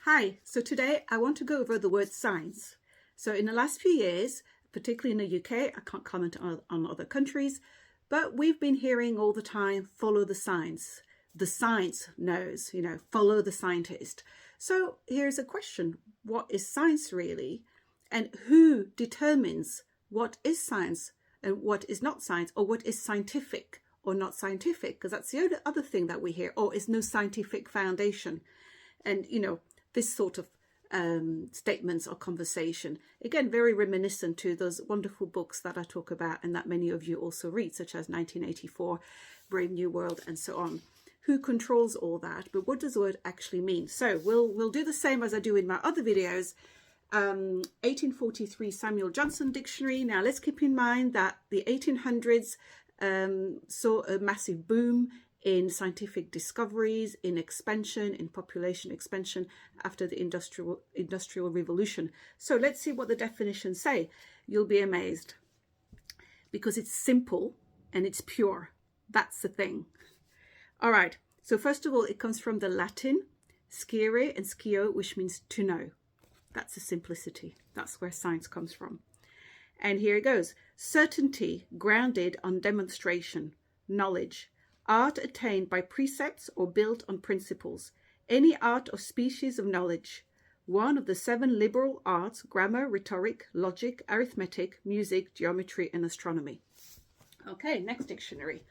Hi, so today I want to go over the word science. So in the last few years, particularly in the UK, I can't comment on other countries, but we've been hearing all the time, follow the science. The science knows, follow the scientist. So here's a question. What is science really? And who determines what is science and what is not science, or what is scientific or not scientific? Because that's the other thing that we hear, is no scientific foundation. And, this sort of statements or conversation, again, very reminiscent to those wonderful books that I talk about and that many of you also read, such as 1984, Brave New World, and so on. Who controls all that? But what does the word actually mean? So we'll do the same as I do in my other videos. 1843 Samuel Johnson Dictionary. Now let's keep in mind that the 1800s saw a massive boom in scientific discoveries, in expansion, in population expansion after the industrial revolution. So let's see what the definitions say. You'll be amazed because it's simple and it's pure. That's the thing. All right. So first of all, it comes from the Latin scire and scio, which means to know. That's the simplicity. That's where science comes from. And here it goes. Certainty grounded on demonstration, knowledge. Art attained by precepts or built on principles. Any art or species of knowledge. One of the 7 liberal arts: grammar, rhetoric, logic, arithmetic, music, geometry, and astronomy. Okay, next dictionary.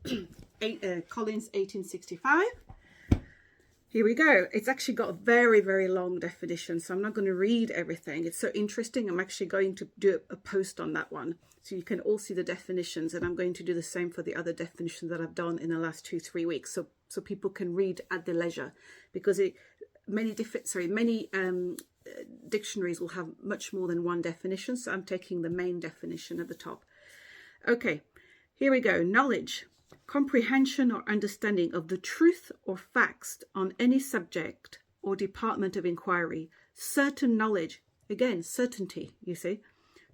Collins, 1865. Here we go. It's actually got a very, very long definition, so I'm not going to read everything. It's so interesting. I'm actually going to do a post on that one, so you can all see the definitions, and I'm going to do the same for the other definitions that I've done in the last 2-3 weeks, so people can read at their leisure, because many dictionaries will have much more than one definition, so I'm taking the main definition at the top. Okay, here we go. Knowledge. Comprehension or understanding of the truth or facts on any subject or department of inquiry. Certain knowledge. Again, certainty, you see.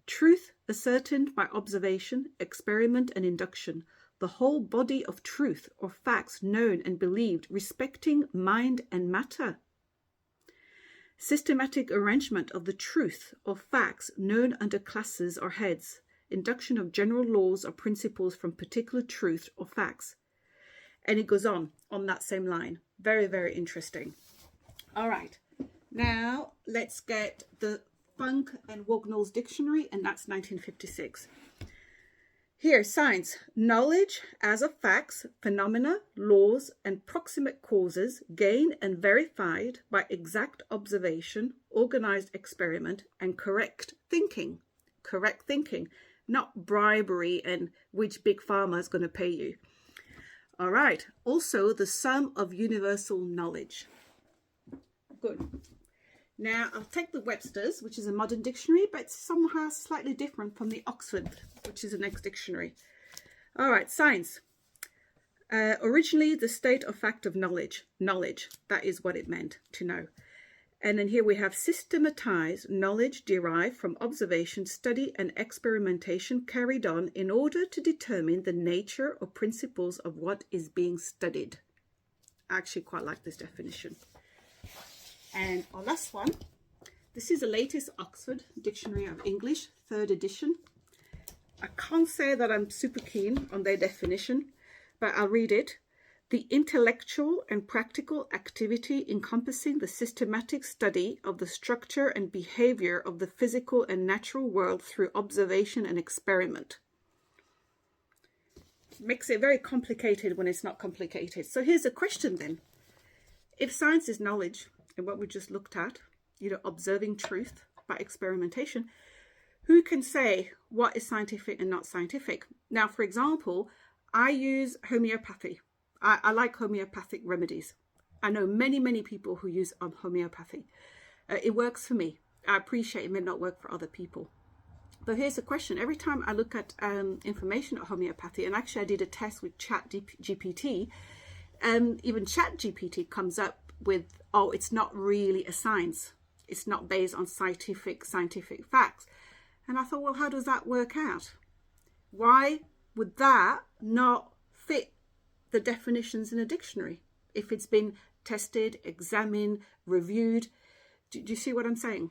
Truth ascertained by observation, experiment, and induction. The whole body of truth or facts known and believed respecting mind and matter. Systematic arrangement of the truth or facts known under classes or heads. Induction of general laws or principles from particular truth or facts. And it goes on that same line. Very, very interesting. All right. Now let's get the Funk and Wagnall's dictionary, and that's 1956. Here, science. Knowledge as of facts, phenomena, laws, and proximate causes gained and verified by exact observation, organized experiment, and correct thinking. Correct thinking. Not bribery and which big pharma is going to pay you. All right. Also, the sum of universal knowledge. Good. Now, I'll take the Webster's, which is a modern dictionary, but it's somehow slightly different from the Oxford, which is the next dictionary. All right. Science. Originally, the state or fact of knowledge. Knowledge. That is what it meant, to know. And then here we have systematized knowledge derived from observation, study, and experimentation carried on in order to determine the nature or principles of what is being studied. I actually quite like this definition. And our last one, this is the latest Oxford Dictionary of English, 3rd edition. I can't say that I'm super keen on their definition, but I'll read it. The intellectual and practical activity encompassing the systematic study of the structure and behavior of the physical and natural world through observation and experiment. Makes it very complicated when it's not complicated. So here's a question then. If science is knowledge, and what we just looked at, observing truth by experimentation, who can say what is scientific and not scientific? Now, for example, I use homeopathy. I like homeopathic remedies. I know many, many people who use homeopathy. It works for me. I appreciate it may not work for other people. But here's the question. Every time I look at information on homeopathy, and actually I did a test with ChatGPT, even ChatGPT comes up with, it's not really a science. It's not based on scientific facts. And I thought, well, how does that work out? Why would that not fit the definitions in a dictionary if it's been tested, examined, reviewed? Do you see what I'm saying?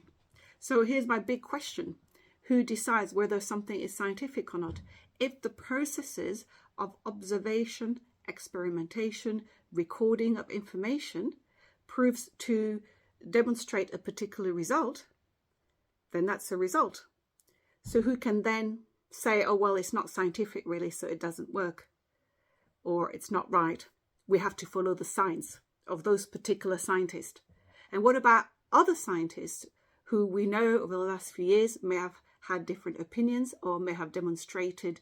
So here's my big question. Who decides whether something is scientific or not? If the processes of observation, experimentation, recording of information proves to demonstrate a particular result, then that's a result. So who can then say, oh, well, it's not scientific really, so it doesn't work, or it's not right. We have to follow the science of those particular scientists. And what about other scientists who we know over the last few years may have had different opinions or may have demonstrated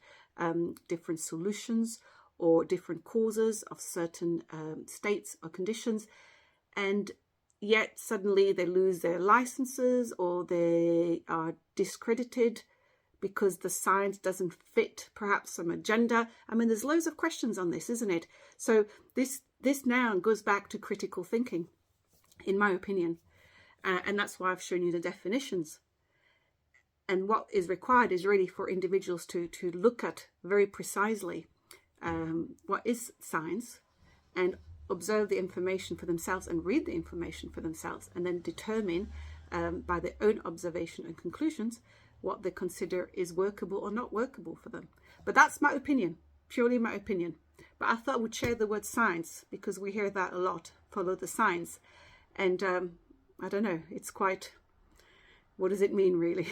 different solutions or different causes of certain states or conditions, and yet suddenly they lose their licenses or they are discredited because the science doesn't fit perhaps some agenda. I mean, there's loads of questions on this, isn't it? So this now goes back to critical thinking, in my opinion. And that's why I've shown you the definitions. And what is required is really for individuals to look at very precisely what is science, and observe the information for themselves and read the information for themselves, and then determine by their own observation and conclusions what they consider is workable or not workable for them. But that's my opinion, purely my opinion. But I thought I would share the word science because we hear that a lot, follow the science. And I don't know, it's quite, what does it mean really?